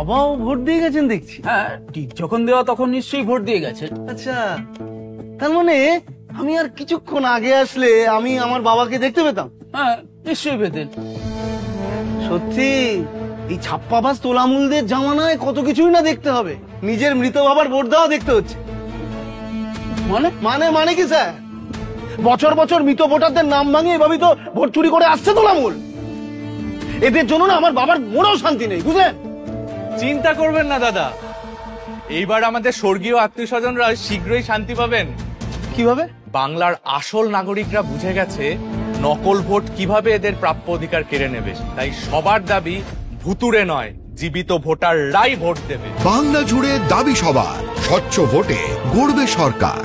বাবাও ভোট দিয়ে গেছেন দেখছি। হ্যাঁ, ঠিক যখন দেওয়া তখন নিশ্চয়ই ভোট দিয়ে গেছেন। আচ্ছা, তার মানে আমি আর কিছুক্ষণ আগে আসলে আমি আমার বাবাকে দেখতে পেতাম? হ্যাঁ, নিশ্চয়ই পেতেন। সত্যি এই ছাপ্পাবাজ তোলামুলদের জামানায় কত কিছুই না দেখতে হবে। নিজের মৃত বাবার ভোট দেওয়া দেখতে হচ্ছে। মানে মানে মানে কি স্যার, বছর বছর মৃত ভোটারদের নাম ভাঙিয়ে এভাবেই তো ভোট চুরি করে আসছে তোলামুল। এদের জন্য না আমার বাবার মনেও শান্তি নেই, বুঝলেন? চিন্তা করবেন না দাদা, এইবার আমাদের স্বর্গীয় আত্মীয় স্বজনরা শীঘ্রই শান্তি পাবেন। কিভাবে? বাংলার আসল নাগরিকরা বুঝে গেছে নকল ভোট কিভাবে এদের প্রাপ্য অধিকার কেড়ে নেবে। তাই সবার দাবি ভুতুড়ে নয়, জীবিত ভোটাররাই ভোট দেবে। বাংলা জুড়ে দাবি সবার, স্বচ্ছ ভোটে গড়বে সরকার।